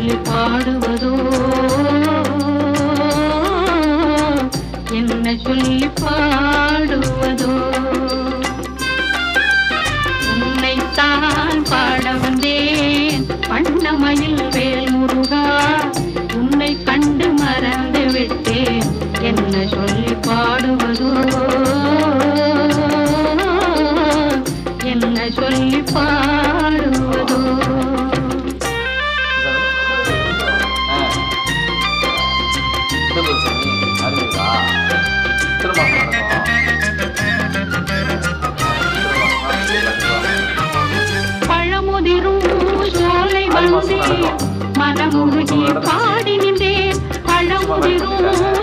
சொல்லி பாடுவதோ என்ன சொல்லி பாடுவதோ உன்னைத்தான் பாட வந்தேன் வண்ணமயில் வேல் முருகா உன்னை கண்டு மறந்து விட்டேன் என்ன சொல்லி பாடுவதோ என்ன சொல்லி பாடுவதோ பழமுதிரும் சோலை வந்து மனமுருகி பாடி நின்றேன் பழமுதிரும்